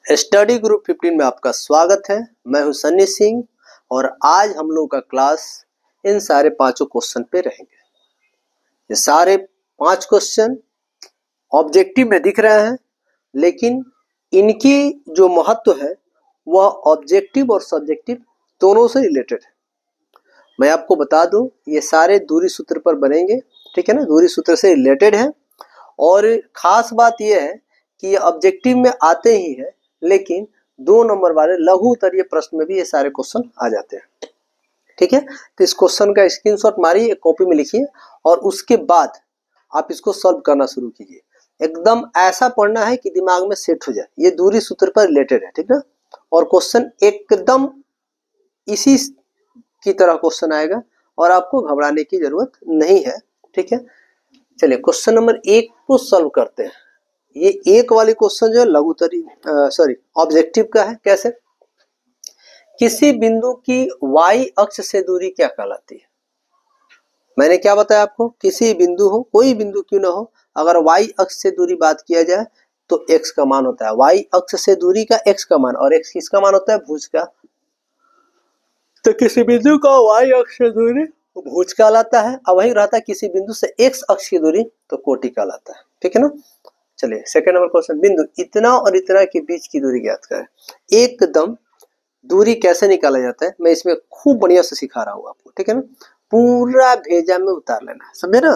Study group 15 में आपका स्वागत है। मैं हूं सन्नी सिंह और आज हम लोग का क्लास इन सारे पांचों क्वेश्चन पे रहेंगे। ये सारे 5 क्वेश्चन ऑब्जेक्टिव में दिख रहे हैं, लेकिन इनकी जो महत्व है वह ऑब्जेक्टिव और सब्जेक्टिव दोनों से रिलेटेड है। मैं आपको बता दूं, ये सारे दूरी सूत्र पर बनेंगे, ठीक है ना। दूरी सूत्र से रिलेटेड है और खास बात यह है कि ये ऑब्जेक्टिव में आते ही है, लेकिन 2 नंबर वाले लघु उत्तरीय प्रश्न में भी ये सारे क्वेश्चन आ जाते हैं, ठीक है। तो इस क्वेश्चन का स्क्रीनशॉट मारिए, एक कॉपी में लिखिए और उसके बाद आप इसको सॉल्व करना शुरू कीजिए। एकदम ऐसा पढ़ना है कि दिमाग में सेट हो जाए। ये दूरी सूत्र पर रिलेटेड है, ठीक ना। और क्वेश्चन एकदम इसी की तरह क्वेश्चन आएगा और आपको घबराने की जरूरत नहीं है, ठीक है। चलिए क्वेश्चन नंबर 1 को सॉल्व करते हैं। ये एक वाली क्वेश्चन जो है लघु ऑब्जेक्टिव का है। कैसे? किसी बिंदु की y अक्ष से दूरी क्या कहलाती है? मैंने क्या बताया आपको? किसी बिंदु हो, कोई बिंदु क्यों ना हो, अगर y अक्ष से दूरी बात किया जाए तो x का मान होता है। y अक्ष से दूरी का x का मान, और x किसका मान होता है? भुज का। तो किसी बिंदु का y अक्ष से दूरी भुज कहलाता है। अब वही रहता है किसी बिंदु से x अक्ष की दूरी तो कोटि कहलाता है, ठीक है ना। चलिए सेकंड नंबर क्वेश्चन, बिंदु इतना और इतना के बीच की दूरी ज्ञात करें। एकदम दूरी कैसे निकाला जाता है मैं इसमें खूब बढ़िया से सिखा रहा हूं आपको, ठीक है ना। पूरा भेजा में उतार लेना है, समझे ना।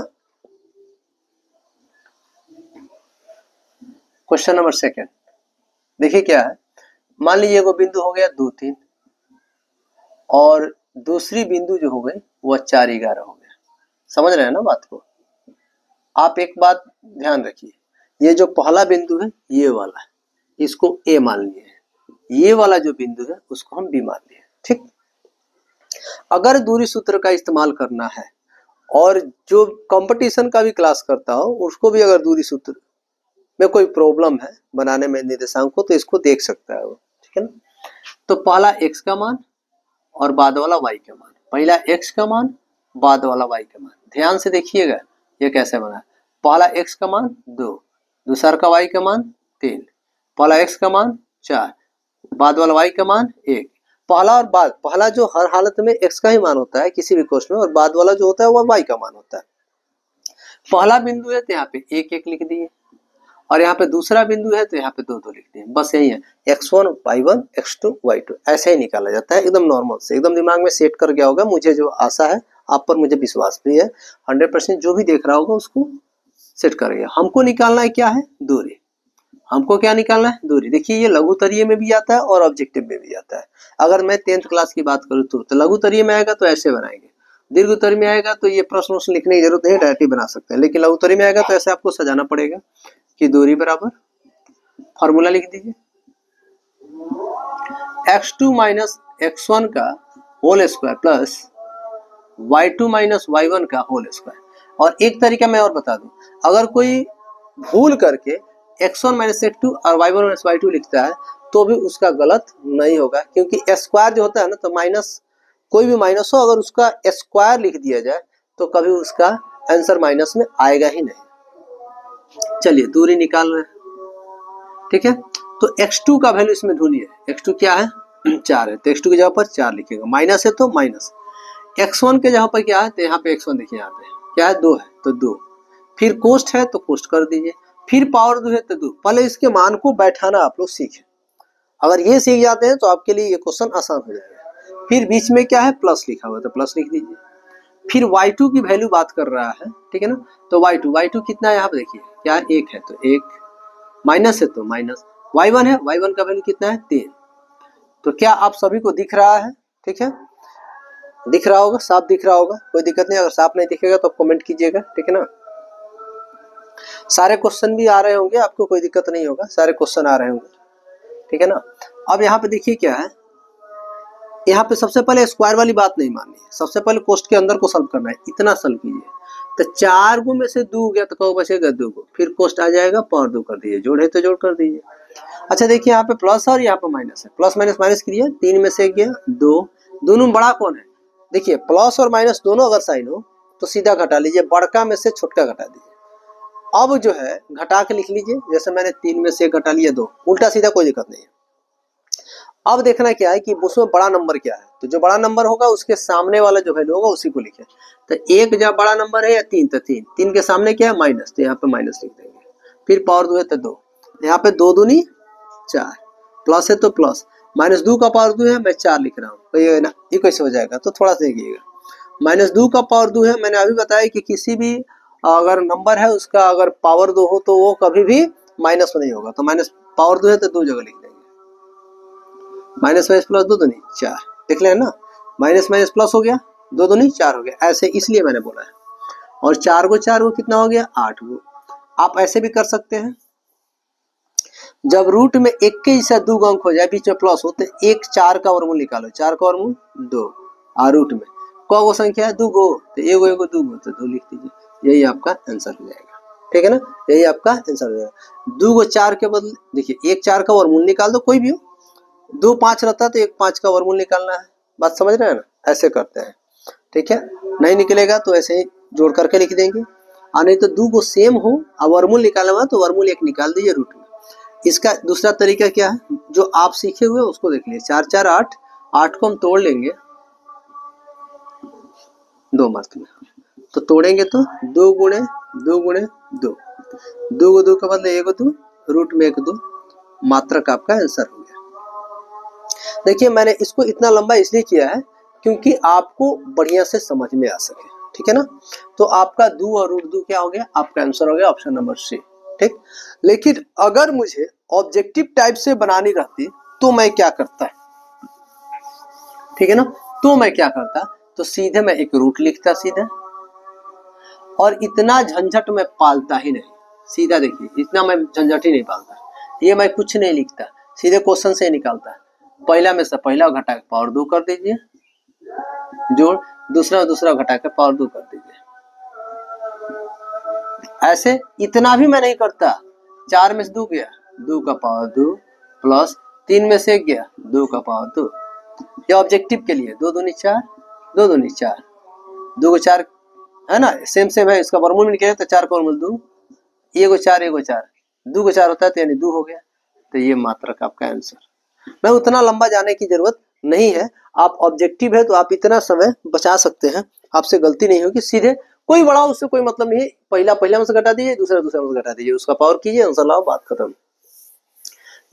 क्वेश्चन नंबर सेकंड देखिए क्या है। मान लीजिए वो बिंदु हो गया 2, 3 और दूसरी बिंदु जो हो गई वह 4, 11 हो गया। समझ रहे हैं ना बात को। आप एक बात ध्यान रखिए, ये जो पहला बिंदु है ये वाला है, इसको A मान लिए है। ये वाला जो बिंदु है उसको हम B मान लिए, ठीक। अगर दूरी सूत्र का इस्तेमाल करना है और जो कंपटीशन का भी क्लास करता हो उसको भी अगर दूरी सूत्र में कोई प्रॉब्लम है बनाने में निर्देशांक को, तो इसको देख सकता है वो, ठीक है ना। तो पहला x का मान और बाद वाला y का मान। पहला x का मान, बाद वाला y का मान। ध्यान से देखिएगा ये कैसे बना है। पहला x का मान 2, दूसरा का y का मान 3, पहला x का मान 4, बाद वाला y का मान 1। पहला और बाद, पहला जो हर हालत में x का ही मान होता है किसी भी क्वेश्चन में, और बाद वाला जो होता है वह y का मान होता है। पहला बिंदु है तो यहाँ पे 1, 1 लिख दिए, और यहाँ पे दूसरा बिंदु है तो यहाँ पे 2, 2 लिख दिए। बस यही है, x1 y1 x2 y2 ऐसे ही निकाला जाता है, एकदम नॉर्मल से। एकदम दिमाग में सेट कर गया होगा, मुझे जो आशा है, आप पर मुझे विश्वास भी है। 100% जो भी देख रहा होगा उसको सेट कर गया। हमको निकालना है क्या है? दूरी। हमको क्या निकालना है? दूरी। देखिए ये लघु उत्तरीय में भी आता है और ऑब्जेक्टिव में भी आता है। अगर मैं 10th क्लास की बात करूँ तो लघु उत्तरीय में आएगा तो ऐसे बनाएंगे, दीर्घ उत्तरीय में आएगा तो ये प्रश्न उसमें लिखने की जरूरत नहीं, डायरेक्ट ही बना सकते हैं। लेकिन लघु उत्तरीय में आएगा तो ऐसे आपको सजाना पड़ेगा कि दूरी बराबर, फॉर्मूला लिख दीजिए, x2 माइनस x1 का whole square plus y2 minus y1 का होल स्क्वायर। और एक तरीका मैं और बता दूं, अगर कोई भूल करके x1 माइनस x2 और y1 माइनस y2 लिखता है तो भी उसका गलत नहीं होगा, क्योंकि स्क्वायर जो होता है ना, तो माइनस कोई भी माइनस हो, अगर उसका स्क्वायर लिख दिया जाए तो कभी उसका आंसर माइनस में आएगा ही नहीं। चलिए दूरी निकाल रहे हैं, ठीक है। तो x2 का वैल्यू इसमें ढूंढिए। x2 क्या है? 4 है, तो x2 की जगह पर 4 लिखेगा। माइनस है तो माइनस। x1 के जगह पर क्या है? तो यहाँ पे x1 देखिए, यहाँ पे क्या है? 2 है तो 2। फिर कोष्ट है तो कोष्ट कर दीजिए, फिर पावर 2 है तो 2। पहले इसके मान को बैठाना आप लोग सीखें। अगर ये सीख जाते हैं तो आपके लिए ये क्वेश्चन आसान हो जाएगा। फिर बीच में क्या है? प्लस लिखा हुआ है तो प्लस लिख दीजिए। फिर y2 की वैल्यू बात कर रहा है, ठीक है ना। तो y2 कितना है? यहाँ पे देखिए क्या है? 1 है तो 1, माइनस है तो माइनस। y1 है, y1 का वैल्यू कितना है? 3। तो क्या आप सभी को दिख रहा है? ठीक है, दिख रहा होगा, साफ दिख रहा होगा, कोई दिक्कत नहीं। अगर साफ नहीं दिखेगा तो कमेंट कीजिएगा, ठीक है ना। सारे क्वेश्चन भी आ रहे होंगे, आपको कोई दिक्कत नहीं होगा, सारे क्वेश्चन आ रहे होंगे, ठीक है ना। अब यहाँ पे देखिए क्या है, यहाँ पे सबसे पहले स्क्वायर वाली बात नहीं माननी है, सबसे पहले कोष्ट के अंदर को सॉल्व करना है। इतना सॉल्व कीजिए तो 4 में से 2 गया तो कहो बचेगा 2 को, फिर कोष्ट आ जाएगा, पावर 2 कर दीजिए, जोड़ है तो जोड़ कर दीजिए। अच्छा देखिए यहाँ पे प्लस और यहाँ पे माइनस है, प्लस माइनस माइनस कीजिए, 3 में से गया 2, दोनों में बड़ा कौन है? देखिए प्लस और माइनस दोनों अगर साइन हो तो सीधा घटा लीजिए, बड़का में से छोटका घटा दीजिए। अब जो है घटा के लिख लीजिए, जैसे मैंने 3 में से घटा लिया 2, उल्टा सीधा कोई दिक्कत नहीं है। अब देखना क्या है कि उसमें बड़ा नंबर क्या है, तो जो बड़ा नंबर होगा उसके सामने वाला जो वैल्यू होगा उसी को लिखे। तो 1 जब बड़ा नंबर है या 3, तो 3 के सामने क्या है माइनस, तो यहाँ पे माइनस लिख देंगे। फिर पावर 2 है तो 2, यहाँ पे 2 दूनी 4, प्लस है तो प्लस, -2 का पावर 2 है, मैं 4 लिख रहा हूँ, तो ये ना ये कैसे हो जाएगा, तो थोड़ा सा देखिएगा। -2 का पावर 2 है, मैंने अभी बताया कि किसी भी अगर नंबर है उसका अगर पावर 2 हो तो वो कभी भी माइनस में नहीं होगा, तो माइनस पावर 2 है तो 2 जगह लिख देंगे। माइनस प्लस 2 दूनी 4, देख लें ना, माइनस प्लस हो गया, 2 दूनी 4 हो गया, ऐसे इसलिए मैंने बोला है। और 4 को कितना हो गया 8 गो। आप ऐसे भी कर सकते हैं, जब रूट में 1 के जैसा 2 अंक हो जाए बीच में प्लस हो तो 1 4 का वर्गमूल निकालो, 4 का वर्गमूल 2, और रूट में कौ गो संख्या है 2 गो, तो एगो एगो 2 गो तो 2 लिख दीजिए, यही आपका आंसर हो जाएगा। ठीक है ना, यही आपका आंसर हो जाएगा। 2 को 4 के बदले देखिए 1 4 का वर्गमूल निकाल दो, कोई भी हो, 2 5 रहता है तो 1 5 का वर्गमूल निकालना है, बात समझ रहे हैं ना, ऐसे करते हैं। ठीक है, नहीं निकलेगा तो ऐसे ही जोड़ करके लिख देंगे, और नहीं तो 2 को सेम हो और वर्गमूल निकालना हुआ तो वर्गमूल 1 निकाल दीजिए रूट में। इसका दूसरा तरीका क्या है, जो आप सीखे हुए उसको देख लीजिए, 4 4 8, 8 को हम तोड़ लेंगे 2 मार्क में, तो तोड़ेंगे तो 2 गुणे 2 गुणे 2, 2 को 2 के बदले 1 2, रूट में 1 2, मात्रक आपका आंसर हो गया। देखिए मैंने इसको इतना लंबा इसलिए किया है क्योंकि आपको बढ़िया से समझ में आ सके। ठीक है ना, तो आपका 2 और रूट 2 क्या हो गया, आपका आंसर हो गया ऑप्शन नंबर सी। ठीक, लेकिन अगर मुझे ऑब्जेक्टिव टाइप से बनानी रहती तो मैं क्या करता, ठीक है ना, तो मैं क्या करता, तो सीधे मैं एक रूट लिखता सीधे, और इतना झंझट में पालता ही नहीं, सीधा देखिए इतना मैं झंझट ही नहीं पालता, ये मैं कुछ नहीं लिखता, सीधे क्वेश्चन से ही निकालता है। पहला में से पहला घटा के पावर 2 कर दीजिए, जोड़, दूसरा दूसरा घटा के पावर 2 कर दीजिए, ऐसे इतना भी मैं नहीं करता। 4 में से 2 गया, 2 का पावर 2, प्लस 3 में से 1 गया, 2 का पावर 2, ये ऑब्जेक्टिव के लिए 2 दूनी 4, 2 दूनी 4, 2 को 4 है ना, सेम है, इसका वर्गमूल निकलेगा तो 4 का वर्गमूल 2, 1 को 4 1 को 4, 2 को 4 होता है तो यानी 2 हो गया, तो ये मात्रक आपका आंसर। मैं उतना लंबा जाने की जरूरत नहीं है, आप ऑब्जेक्टिव है तो आप इतना समय बचा सकते हैं, आपसे गलती नहीं होगी, सीधे कोई बड़ा उससे कोई मतलब नहीं, पहला में से घटा दीजिए, दूसरा में से घटा दीजिए, उसका पावर कीजिए, आंसर लाओ, बात खत्म।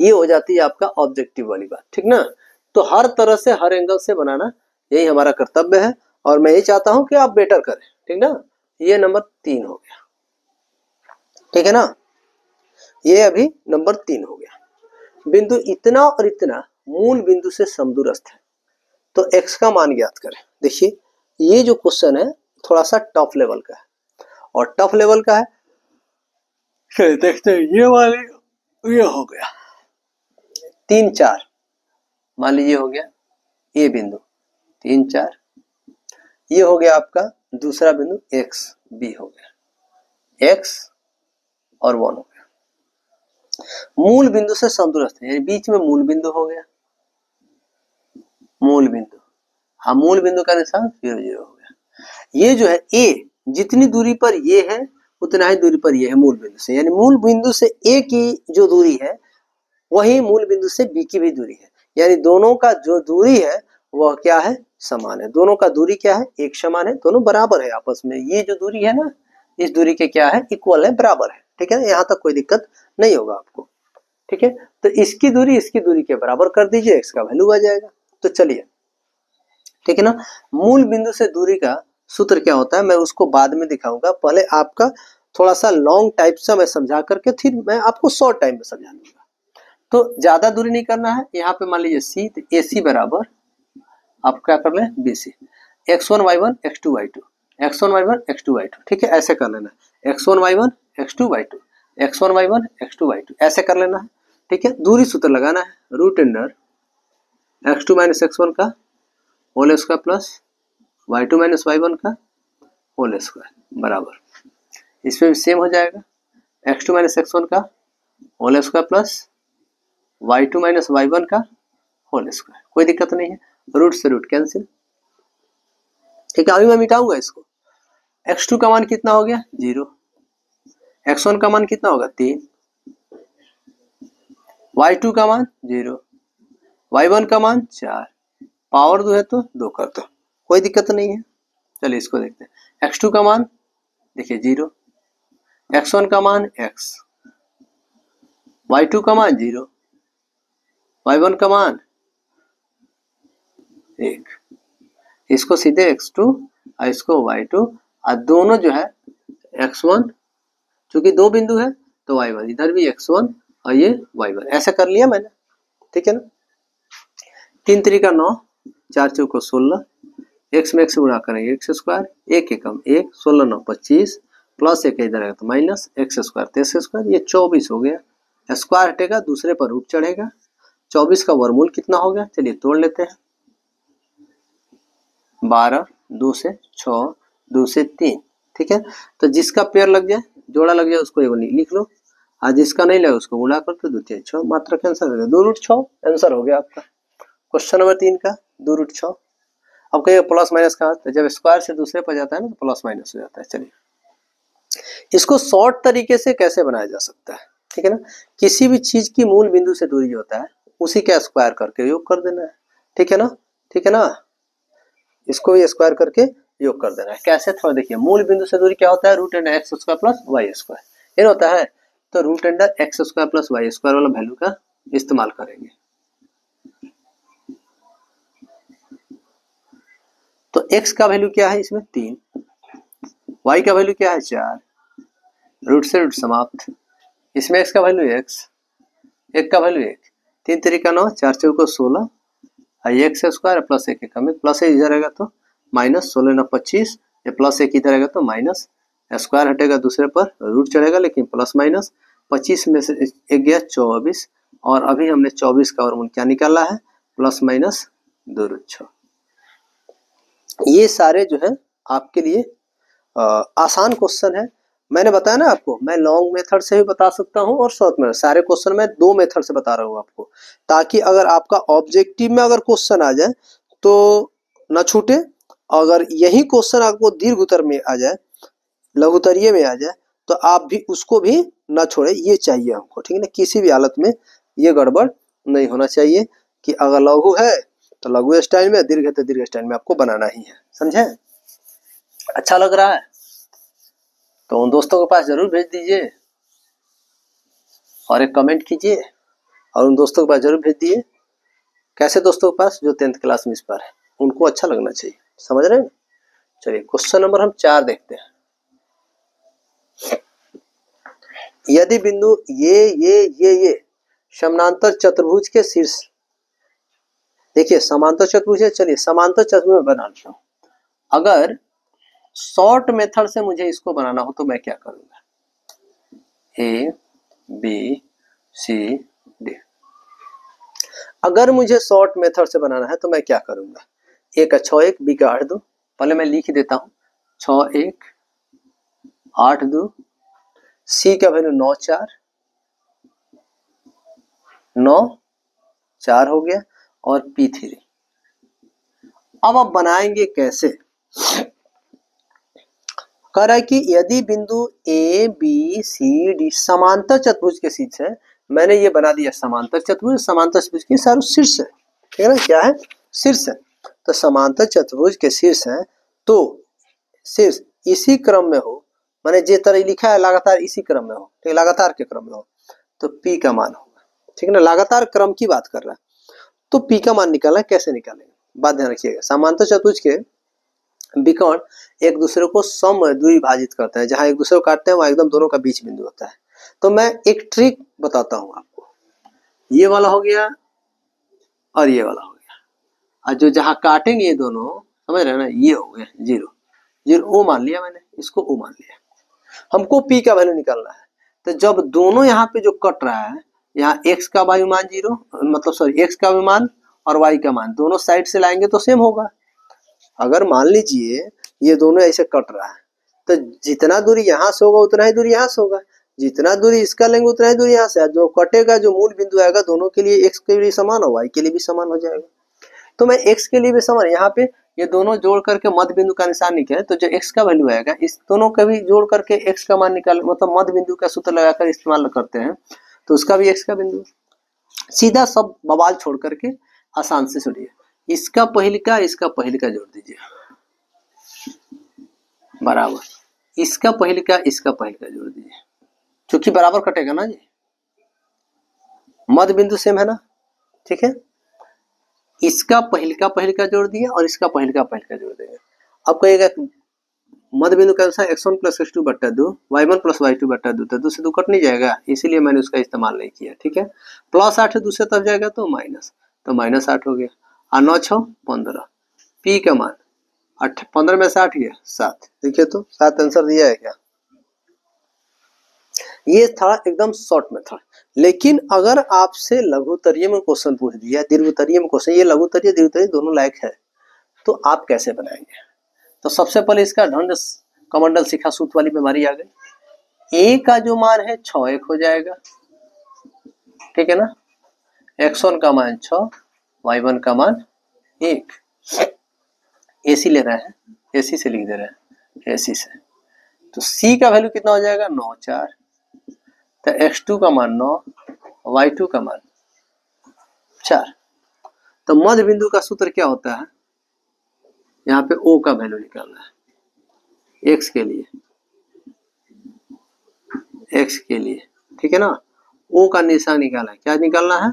ये हो जाती है आपका ऑब्जेक्टिव वाली बात। ठीक ना, तो हर तरह से हर एंगल से बनाना यही हमारा कर्तव्य है, और मैं ये चाहता हूं कि आप बेटर करें। ठीक ना, ये नंबर 3 हो गया। ठीक है ना, ये अभी नंबर 3 हो गया। बिंदु इतना और इतना मूल बिंदु से समदूरस्थ है, तो x का मान ज्ञात करें। देखिए ये जो क्वेश्चन है थोड़ा सा टफ लेवल का है, और टफ लेवल का है, देखते हैं ये वाले, ये हो गया 3 4, मान लीजिए हो गया ये बिंदु 3 4, ये हो गया आपका दूसरा बिंदु x b हो गया, x और 1 हो गया, मूल बिंदु से समदूरस्थ है, यानी बीच में मूल बिंदु हो गया, मूल बिंदु, हाँ मूल बिंदु का निशान 0 0 हो गया। ये जो है a, जितनी दूरी पर ये है उतना ही दूरी पर ये है मूल बिंदु से, यानी मूल बिंदु से a की जो दूरी है वही मूल बिंदु से b की भी दूरी है, यानी दोनों का जो दूरी है वह क्या है, समान है। दोनों का दूरी क्या है, एक समान है, दोनों बराबर है आपस में, ये जो दूरी है ना, इस दूरी के क्या है, इक्वल है, बराबर है। ठीक है ना, यहाँ तक कोई दिक्कत नहीं होगा आपको। ठीक है, तो इसकी दूरी के बराबर कर दीजिए, x का वैल्यू आ जाएगा। तो चलिए, ठीक है ना, मूल बिंदु से दूरी का सूत्र क्या होता है मैं उसको बाद में दिखाऊंगा, पहले आपका थोड़ा सा लॉन्ग टाइप से मैं समझा करके फिर मैं आपको शॉर्ट टाइम में समझा दूंगा। तो ज्यादा दूरी नहीं करना है, यहाँ पे मान लीजिए सी, तो ए सी बराबर आप क्या कर लें, B C, x1 y1 x2 y2, x1 y1 x2 y2, ठीक है, ऐसे कर लेना, x1 y1 x2 y2, x1 y1 x2 y2, ऐसे कर लेना है। ठीक है, दूरी सूत्र लगाना है, root under x2 minus x1 का whole square plus y2 minus y1 का होल स्क्वायर बराबर, इसमें भी सेम हो जाएगा, x2 माइनस x1 का whole square plus y2 minus y1 का होल स्क्वायर, कोई दिक्कत नहीं है, रूट से रूट कैंसिल। ठीक है, अभी मैं मिटाऊंगा इसको, x2 का मान कितना हो गया 0, x1 का मान कितना होगा 3, y2 का मान 0, y1 का मान 4, पावर 2 है तो 2 कर दो, कोई दिक्कत नहीं है। चलिए इसको देखते हैं। x2 का मान देखिए 0, x1 का मान x, y2 का मान 0, y1 का मान 1। इसको सीधे x2 और इसको y2 और दोनों जो है x1, चूंकि दो बिंदु है तो y1, इधर भी x1 और ये y1, ऐसा कर लिया मैंने, ठीक है ना। 3 3 9, 4 चौको 16, x में x से गुणा करेंगे एक्स स्क्वायर, 1 एकम 1, 16 9 25, प्लस 1 इधर आएगा तो माइनस एक्स स्क्वायर 23 स्क्वायर, ये 24 हो गया। स्क्वायर हटेगा, दूसरे पर रूट चढ़ेगा, 24 का वर्गमूल कितना हो गया, चलिए तोड़ लेते हैं। 12, 2 से 6, 2 से 3, ठीक है। तो जिसका पेयर लग जाए, जोड़ा लग जाए, उसको एगो लिख लो, और जिसका नहीं लगे उसको गुणा कर तो 2 3 6, मात्रा का आंसर हो गया 2 रूट 6, आंसर हो गया आपका क्वेश्चन नंबर 3 का 2 रूट 6। अब कहिए प्लस माइनस का, तो जब स्क्वायर से दूसरे पर जाता है ना तो प्लस माइनस हो जाता है। चलिए इसको शॉर्ट तरीके से कैसे बनाया जा सकता है, ठीक है ना। किसी भी चीज की मूल बिंदु से दूरी जो होता है उसी का स्क्वायर करके योग कर देना है, ठीक है ना, ठीक है ना। इसको भी स्क्वायर करके योग कर देना है। कैसे, थोड़ा देखिए। मूल बिंदु से दूरी क्या होता है, root under x square plus y square, ये होता है। तो root under x square plus y square वाला वैल्यू का इस्तेमाल करेंगे। तो x का वैल्यू क्या है इसमें 3, y का वैल्यू क्या है 4, रूट से रूट समाप्त, इसमें x का वैल्यू x, 1 का वैल्यू 1, 3 3 9, 4 चौको 16, एक्स स्क्वायर प्लस 1 एकम 1, प्लस 1 इधर आएगा तो माइनस 16 9 25, ये प्लस 1 इधर आएगा तो माइनस, स्क्वायर हटेगा दूसरे पर रूट चढ़ेगा, लेकिन प्लस माइनस 25 में से 1 गया 24, और अभी हमने 24 का वर्गमूल क्या निकाला है, प्लस माइनस 2 रूट 6। ये सारे जो है आपके लिए आसान क्वेश्चन है। मैंने बताया ना आपको, मैं लॉन्ग मेथड से भी बता सकता हूँ और शॉर्ट मेथड, सारे क्वेश्चन मैं 2 मेथड से बता रहा हूँ आपको, ताकि अगर आपका ऑब्जेक्टिव में अगर क्वेश्चन आ जाए तो न छूटे। अगर यही क्वेश्चन आपको दीर्घ उत्तर में आ जाए, लघुत्तरीय में आ जाए, तो आप भी उसको भी न छोड़े, ये चाहिए हमको, ठीक है ना। किसी भी हालत में ये गड़बड़ नहीं होना चाहिए कि अगर लघु है तो लघु स्टाइल में, दीर्घ है तो दीर्घ स्टाइल में आपको बनाना ही है, समझे। अच्छा लग रहा है तो उन दोस्तों के पास जरूर भेज दीजिए और एक कमेंट कीजिए, और उन दोस्तों के पास जरूर भेज दिए। कैसे दोस्तों के पास, जो 10th क्लास में इस पर है, उनको अच्छा लगना चाहिए, समझ रहे हैं। चलिए क्वेश्चन नंबर हम 4 देखते हैं। यदि बिंदु ये समानांतर चतुर्भुज के शीर्ष, देखिए समांतर चतुर्भुज है, चलिए समांतर चतुर्भुज बना लेता हूं। अगर शॉर्ट मेथड से मुझे इसको बनाना हो तो मैं क्या करूंगा, ए बी सी डी। अगर मुझे शॉर्ट मेथड से बनाना है तो मैं क्या करूंगा, ए का 6 1, बी का 8 2, पहले मैं लिख देता हूं 6 1 8 2, सी का वैल्यू 9 4 9 4 हो गया, और P3। अब आप बनाएंगे कैसे, कह रहा है कि यदि बिंदु ए बी सी डी समांतर चतुर्भुज के शीर्ष है, मैंने ये बना दिया समांतर चतुर्भुज, समांतर चतुर्भुज के सारे शीर्ष है, ठीक है ना, क्या है, शीर्ष है। तो समांतर चतुर्भुज के शीर्ष है, तो शीर्ष इसी क्रम में हो, मैंने जिस तरह लिखा है लगातार इसी क्रम में हो, ठीक है, लगातार के क्रम में हो, तो P का मान होगा, ठीक है ना, लगातार क्रम की बात कर रहा है। तो P का मान निकालना, कैसे निकालेंगे, बात ध्यान रखिएगा। समांतर चतुर्भुज के विकर्ण एक दूसरे को सम द्विभाजित करते हैं, जहां एक दूसरे को काटते हैं वहां एकदम दोनों का बीच बिंदु होता है। तो मैं एक ट्रिक बताता हूं आपको, ये वाला हो गया और ये वाला हो गया, और जो जहां काटेंगे ये दोनों, समझ रहे हैं ना, ये हो गया 0 0, ओ मान लिया मैंने, इसको ओ मान लिया। हमको P का वैल्यू निकालना है, तो जब दोनों यहाँ पे जो कट रहा है, यहाँ x का वायु मान 0, मतलब सॉरी x का मान और y का मान दोनों साइड से लाएंगे तो सेम होगा। अगर मान लीजिए ये दोनों ऐसे कट रहा है, तो जितना दूरी यहाँ से होगा उतना ही दूरी यहाँ से होगा, जितना दूरी इसका लेंगे उतना ही दूरी यहाँ से, जो कटेगा जो मूल बिंदु आएगा दोनों के लिए x के लिए समान और y के लिए भी समान हो जाएगा। तो मैं x के लिए भी समान, यहाँ पे ये दोनों जोड़ करके मध्य बिंदु का निशान निकाले, तो जो x का वैल्यू आएगा इस दोनों का भी जोड़ करके x का मान निकाल, मतलब मध्य बिंदु का सूत्र लगाकर इस्तेमाल करते हैं, तो उसका भी x का बिंदु। सीधा सब बवाल छोड़ करके आसान से सुनिए, इसका पहिलका जोड़ दीजिए बराबर, इसका पहिलका जोड़ दीजिए, क्योंकि बराबर कटेगा ना जी, मध्य बिंदु सेम है ना, ठीक है। इसका पहिलका जोड़ दिया और इसका पहिलका जोड़ देंगे। अब कहिएगा मध्य बिंदु के अनुसार x1 प्लस x2 बट्टा 2, y1 प्लस y2 बट्टा 2, तो 2 से 2 कट नहीं जाएगा, इसीलिए मैंने उसका इस्तेमाल नहीं किया, ठीक है। प्लस 8 दूसरे तरफ जाएगा तो माइनस, तो माइनस 8 हो गया, और 9 6 15, p का मान 15 में से 8 गया 7, देखिए तो 7 आंसर दिया है क्या। ये था एकदम शॉर्ट मेथड। लेकिन अगर आपसे लघुत्तरीय में क्वेश्चन पूछ दिया, दीर्घोत्तरीय में क्वेश्चन, ये लघुत्तरीय दीर्घोत्तरीय दोनों लायक है, तो आप कैसे बनाएंगे। तो सबसे पहले इसका ढंड कमंडल शिखा सूत्र वाली बीमारी आ गई। ए का जो मान है 6 1 हो जाएगा, ठीक है ना। x1 का मान 6, y1 का मान 1, एसी ले रहे हैं, एसी से लिख दे रहे हैं, एसी से। तो c का वैल्यू कितना हो जाएगा 9 4, तो x2 का मान 9, y2 का मान 4। तो मध्य बिंदु का सूत्र क्या होता है, यहाँ पे O का वैल्यू निकालना है x के लिए, ठीक है ना। O का निर्देशांक निकालना है, क्या निकालना है,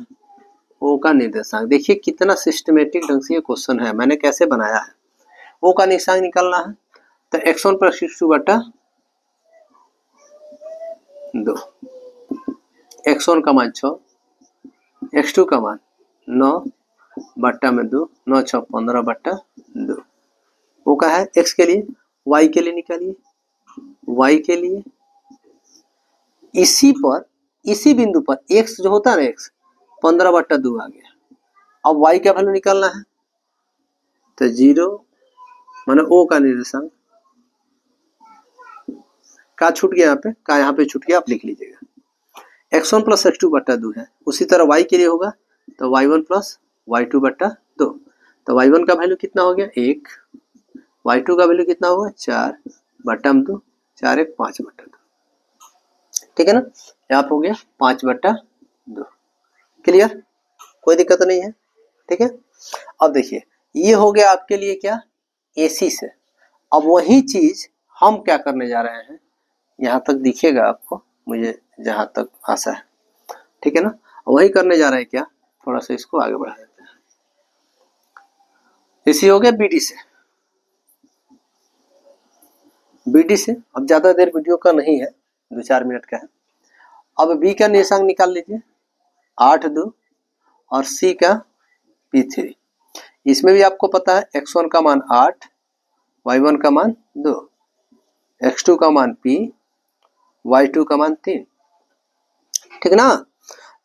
O का निर्देशांक। देखिए कितना सिस्टमेटिक ढंग से ये क्वेश्चन है, मैंने कैसे बनाया है। O का निर्देशांक निकालना है, तो x1 प्लस x2 बटा 2, x1 का मान 6, x2 का मान 9 बट्टा में 2, 9 6 15 बट्टा 2। वो क्या है x के लिए, y के लिए निकालिए, y के लिए इसी बिंदु पर x जो होता है ना, x 15 बट्टा 2 आ गया। अब y का वैल्यू निकालना है, तो 0 माने O का निर्देशांक का छूट गया, यहाँ पे छूट गया, आप लिख लीजिएगा। x1 प्लस x2 बट्टा 2 है, उसी तरह y के लिए होगा, तो y1 प्लस y2 बट्टा 2। तो y1 का वैल्यू कितना हो गया 1, y2 का वैल्यू कितना होगा 4 बट्टा 2, 4 1 5 बट्टा 2, ठीक है ना। यहाँ पे हो गया 5 बट्टा 2। क्लियर, कोई दिक्कत नहीं है, ठीक है। अब देखिए ये हो गया आपके लिए क्या, एसी से। अब वही चीज हम क्या करने जा रहे हैं, यहाँ तक दिखेगा आपको, मुझे जहां तक आशा है, ठीक है ना। वही करने जा रहे हैं क्या, थोड़ा सा इसको आगे बढ़ा देते हैं। एसी हो गया बीडी से, अब ज्यादा देर वीडियो का नहीं है, 2-4 मिनट का है। अब बी का निर्देशांक निकाल लीजिए 8 2, और सी का P3। इसमें भी आपको पता है x1 का मान 8, y1 का मान 2, x2 का मान P, y2 का मान 3, ठीक ना।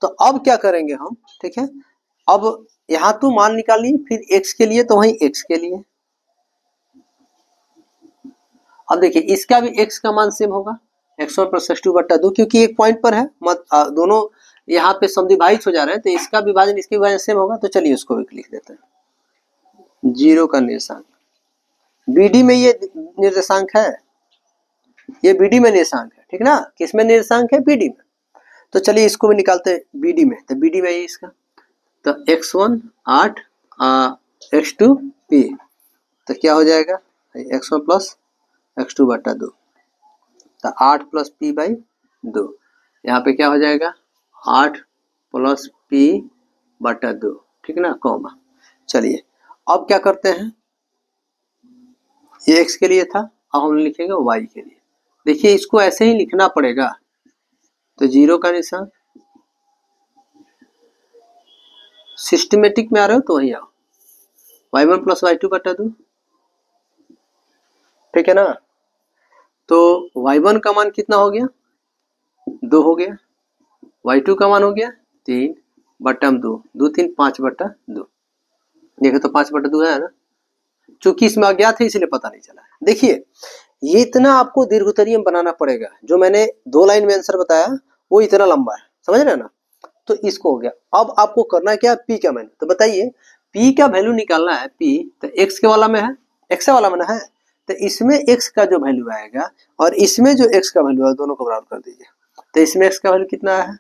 तो अब क्या करेंगे हम, ठीक है। अब यहां तो मान निकालिए, फिर x के लिए तो वही x के लिए। अब देखिए इसका भी x का मान सेम होगा, x1 प्लस x2 बट्टा 2, क्योंकि एक पॉइंट पर है, दोनों यहाँ पे समद्विभाजित हो जा रहे हैं, तो इसका विभाजन इसके विभाजन सेम होगा। तो चलिए उसको भी लिख देते हैं। 0 का निर्देशांक, बीडी में ये निर्देशांक है, ये बीडी में निर्देशांक है, ठीक ना। किसमें निर्देशांक है, बीडी में। तो चलिए इसको भी निकालते हैं बीडी में, तो बीडी में ये इसका, तो x1 8 x2 P, तो क्या हो जाएगा x1 प्लस x2 बटा 2, तो 8 प्लस P बाई 2, यहाँ पे क्या हो जाएगा 8 प्लस P बटा 2, ठीक ना, कॉमा। चलिए अब क्या करते हैं, ये x के लिए था, अब हम लिखेंगे y के लिए। देखिए इसको ऐसे ही लिखना पड़ेगा, तो 0 का निशान, सिस्टमेटिक में आ रहे हो तो वही आओ, y1 प्लस y2 बटा 2, ठीक है ना। तो y1 का मान कितना हो गया 2 हो गया, y2 का मान हो गया 3 बटा 2, 2 3 5 बटा 2, देखो तो 5 बटा 2 है ना, चूंकि इसमें अज्ञात है इसलिए पता नहीं चला। देखिए ये इतना आपको दीर्घोत्तरीय बनाना पड़ेगा, जो मैंने 2 लाइन में आंसर बताया वो इतना लंबा है, समझ रहे हैं ना। तो इसको हो गया, अब आपको करना क्या, P का वैल्यू। तो बताइए P का वैल्यू निकालना है, P तो x के वाला में है, x वाला में है, तो इसमें x का जो वैल्यू आएगा और इसमें जो x का वैल्यू है दोनों को बराबर कर दीजिए। तो इसमें x का वैल्यू कितना है,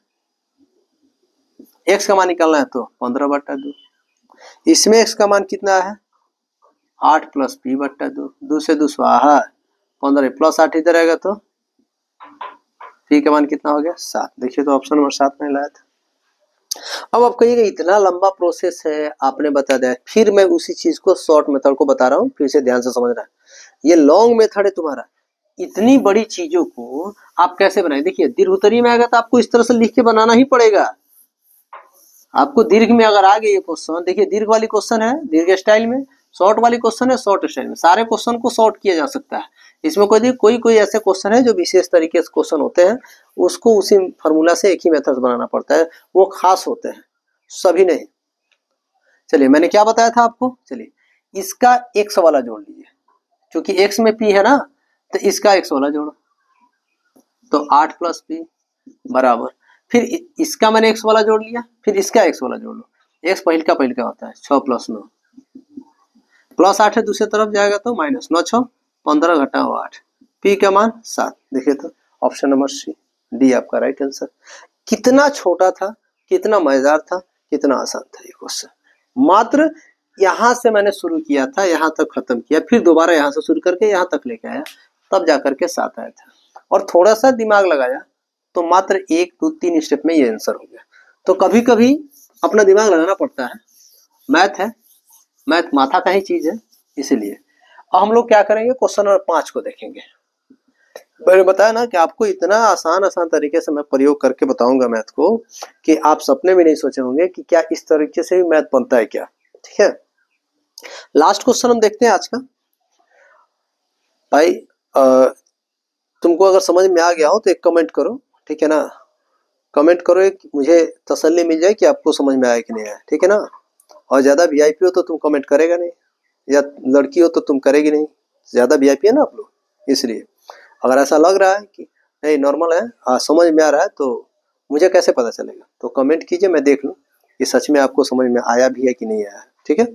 x का मान निकालना है तो 15 बटा 2, इसमें x का मान कितना है 8 प्लस पी बट्टा 2, 2 से 2 स्वाहा 15 प्लस 8 इधर आएगा तो पी का मान कितना हो गया 7। देखिए तो ऑप्शन नंबर 7 में लाया था। अब आप कहिएगा इतना लंबा प्रोसेस है आपने बता दिया, फिर मैं उसी चीज को शॉर्ट मेथड को बता रहा हूँ, फिर से ध्यान से समझना है। ये लॉन्ग मेथड है तुम्हारा, इतनी बड़ी चीजों को आप कैसे बनाए। देखिए दीर्घ उत्तरीय में आएगा तो आपको इस तरह से लिख के बनाना ही पड़ेगा। आपको दीर्घ में अगर आ गई ये क्वेश्चन, देखिए दीर्घ वाली क्वेश्चन है दीर्घ स्टाइल में, शॉर्ट वाली क्वेश्चन है शॉर्ट स्टाइल में, सारे क्वेश्चन को शॉर्ट किया जा सकता है। इसमें कोई ऐसे क्वेश्चन है जो विशेष तरीके से क्वेश्चन होते हैं, उसको उसी फॉर्मूला से एक ही मेथड बनाना पड़ता है, वो खास होते हैं, सभी नहीं। चलिए मैंने क्या बताया था आपको, चलिए इसका x वाला जोड़ लीजिए, क्योंकि x में p है ना, तो इसका x वाला जोड़ो तो 8 प्लस पी बराबर, फिर इसका मैंने x वाला जोड़ लिया, फिर इसका x वाला जोड़ लो, x पहिल का होता है 6 प्लस 9 प्लस 8 है, दूसरी तरफ जाएगा तो माइनस 9 6 15 घटा 8, पी का मान 7। देखिए तो ऑप्शन नंबर सी डी आपका राइट आंसर। कितना छोटा था, कितना मजेदार था, कितना आसान था ये क्वेश्चन। मात्र यहां से मैंने शुरू किया था, यहां तक खत्म किया, फिर दोबारा यहां से शुरू करके यहां तक लेके आया, तब जाकर के 7 आया था। और थोड़ा सा दिमाग लगाया तो मात्र 1 2 3 स्टेप में ये आंसर हो गया। तो कभी कभी अपना दिमाग लगाना पड़ता है, मैथ है, मैथ माथा का ही चीज है, इसीलिए। अब हम लोग क्या करेंगे, क्वेश्चन नंबर 5 को देखेंगे। मैंने बताया ना कि आपको इतना आसान तरीके से मैं प्रयोग करके बताऊंगा मैथ को कि आप सपने में नहीं सोचे होंगे कि क्या इस तरीके से भी मैथ बनता है क्या। ठीक है, लास्ट क्वेश्चन हम देखते हैं आज का। भाई तुमको अगर समझ में आ गया हो तो एक कमेंट करो, ठीक है ना, कमेंट करो, एक मुझे तसल्ली मिल जाए कि आपको समझ में आया कि नहीं आया, ठीक है ना। और ज्यादा वीआईपी हो तो तुम कमेंट करेगा नहीं, या लड़की हो तो तुम करेगी नहीं, ज्यादा वीआईपी है ना आप लोग, इसलिए। अगर ऐसा लग रहा है कि नहीं नॉर्मल है, समझ में आ रहा है, तो मुझे कैसे पता चलेगा, तो कमेंट कीजिए, मैं देख लूँ कि सच में आपको समझ में आया भी है कि नहीं आया। ठीक है,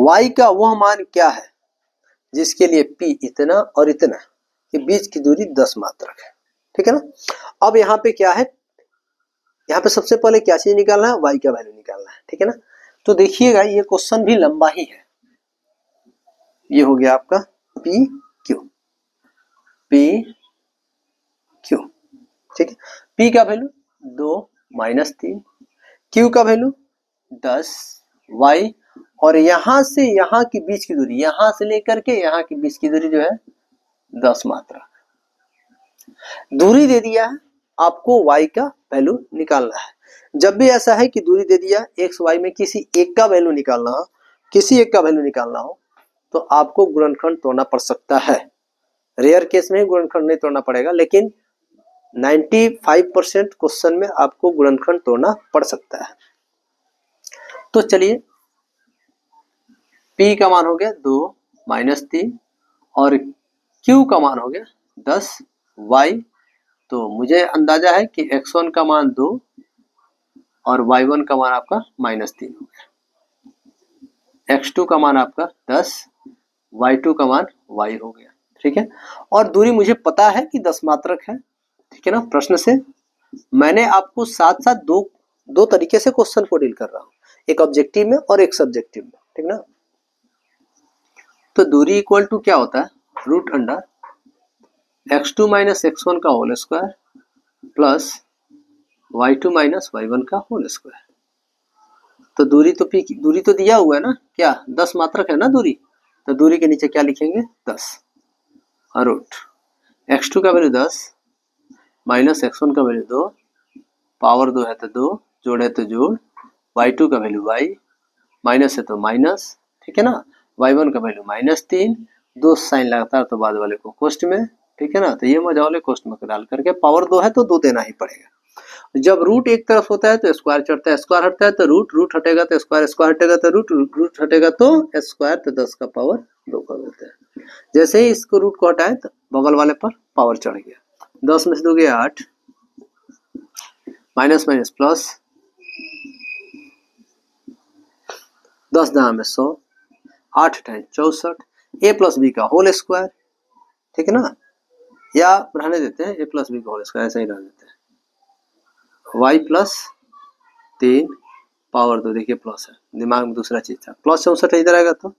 y का वह मान क्या है जिसके लिए p इतना और इतना के बीच की दूरी 10 मात्रक है। ठीक है ना। अब यहाँ पे क्या है, यहाँ पे सबसे पहले क्या चीज निकालना है, y का वैल्यू निकालना है। ठीक है ना, तो देखिएगा ये क्वेश्चन भी लंबा ही है। ये हो गया आपका p q, ठीक है। p का वैल्यू 2 माइनस 3, q का वैल्यू 10, y और यहां से यहां के बीच की दूरी, यहां से लेकर के यहां के बीच की दूरी जो है 10 मात्रा। दूरी दे दिया है, आपको y का वैल्यू निकालना है। जब भी ऐसा है कि दूरी दे दिया x y में किसी एक का वैल्यू निकालना हो, किसी एक का वैल्यू निकालना हो, तो आपको गुणनखंड तोड़ना पड़ सकता है। रेयर केस में गुणनखंड नहीं तोड़ना पड़ेगा, लेकिन 95% क्वेश्चन में आपको गुणनखंड तोड़ना पड़ सकता है। तो चलिए p का मान हो गया 2 माइनस 3 और q का मान हो गया 10, y तो मुझे अंदाजा है कि x1 का मान 2 और y1 का मान आपका -3 हो गया, x2 का मान आपका 10, y2 का मान y हो गया। ठीक है, और दूरी मुझे पता है कि 10 मात्रक है। ठीक है ना, प्रश्न से मैंने आपको साथ साथ दो तरीके से क्वेश्चन को डील कर रहा हूँ, एक ऑब्जेक्टिव में और एक सब्जेक्टिव में। ठीक ना, तो दूरी इक्वल टू क्या होता है, root under x2 minus x1 का whole square plus y2 minus y1 का होल स्क्वायर। तो दूरी तो दिया हुआ है ना, क्या 10 मात्रक है ना दूरी, तो दूरी के नीचे क्या लिखेंगे 10 और रूट x2 का वैल्यू 10 माइनस x1 का वैल्यू 2, पावर 2 है तो 2, जोड़ है तो जोड़, y2 का वैल्यू y, माइनस है तो माइनस, ठीक है ना, y1 का वैल्यू -3, 2 साइन लगातार तो बाद वाले को कोष्ट में। ठीक है ना, तो ये मजा वाले कोष्ट में डाल करके, पावर 2 है तो 2 देना ही पड़ेगा। जब रूट एक तरफ होता है तो स्क्वायर चढ़ता है, स्क्वायर हटता है तो रूट हटेगा तो स्क्वायर, स्क्वायर हटेगा तो रूट हटेगा तो स्क्वायर, तो 10 का पावर 2 कर देते हैं। जैसे ही इसको रूट को हटाए तो बगल वाले पर पावर चढ़ गया, 10 में से 2 गया 8, माइनस माइनस प्लस, 10 दाम में 100, 8 टाइम 64, a प्लस बी का होल स्क्वायर। ठीक है ना, या रहने देते हैं a प्लस बी का होल स्क्वायर, ऐसा ही रहने देते हैं, y प्लस 3 पावर 2, देखिए प्लस है, दिमाग में दूसरा चीज था, प्लस 64 इधर आएगा तो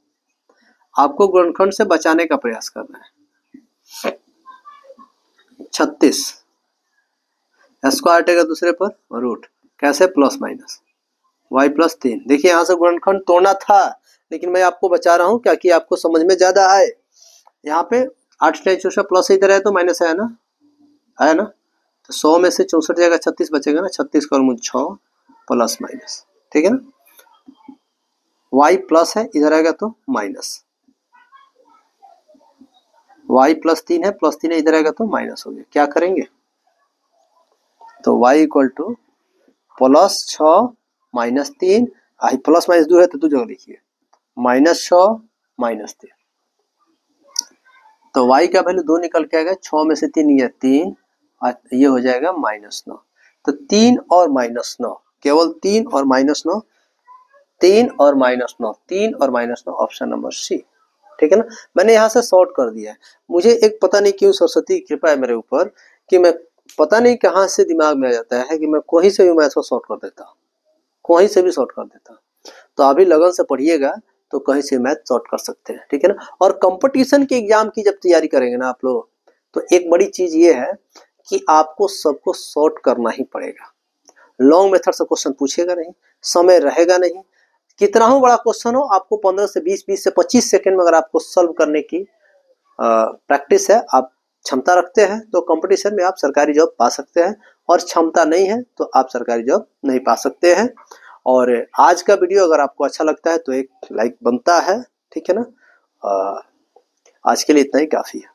आपको गुणनखंड से बचाने का प्रयास करना है। 36 स्क्वायर हटेगा दूसरे पर रूट, कैसे, प्लस माइनस y प्लस 3। देखिए यहाँ से गुणनखंड तोड़ना था, लेकिन मैं आपको बचा रहा हूँ क्या कि आपको समझ में ज्यादा आए। यहाँ पे 8 प्लस इधर है तो माइनस है ना, आया ना, तो 100 में से 64 जाएगा, 36 बचेगा ना, 36 का मुझे 6 प्लस माइनस, ठीक है ना। y प्लस है, इधर आएगा तो माइनस, y प्लस 3 है, प्लस 3 है, इधर आएगा तो माइनस हो गया। क्या करेंगे, तो y equal two plus 6 minus 3, plus minus 2 है तो 2 जगह लिखिए, माइनस 6 माइनस 3, तो y का वैल्यू 2 निकल के आएगा, 6 में से 3 गया 3, ये हो जाएगा -9। तो 3 और -9, केवल 3 और -9, 3 और -9, 3 और -9, ऑप्शन नंबर सी, ठीक है ना। मैंने यहाँ से शॉर्ट कर दिया है। मुझे एक पता नहीं क्यों सरस्वती की कृपा है मेरे ऊपर कि मैं पता नहीं कहाँ से दिमाग में आ जाता है कि मैं कहीं से भी मैथ को शॉर्ट कर देता हूँ, कहीं से भी शॉर्ट कर देता हूँ। तो अभी लगन से पढ़िएगा तो कहीं से मैथ शॉर्ट कर सकते हैं, ठीक है ना। और कंपटीशन के एग्जाम की जब तैयारी करेंगे ना आप लोग, तो एक बड़ी चीज ये है कि आपको सबको शॉर्ट करना ही पड़ेगा। लॉन्ग मेथड से क्वेश्चन पूछेगा नहीं, समय रहेगा नहीं, कितना हो बड़ा क्वेश्चन हो, आपको 15 से 20, 20 से 25 सेकंड में अगर आपको सॉल्व करने की प्रैक्टिस है, आप क्षमता रखते हैं, तो कंपटीशन में आप सरकारी जॉब पा सकते हैं, और क्षमता नहीं है तो आप सरकारी जॉब नहीं पा सकते हैं। और आज का वीडियो अगर आपको अच्छा लगता है तो एक लाइक बनता है, ठीक है ना। आज के लिए इतना ही काफी है।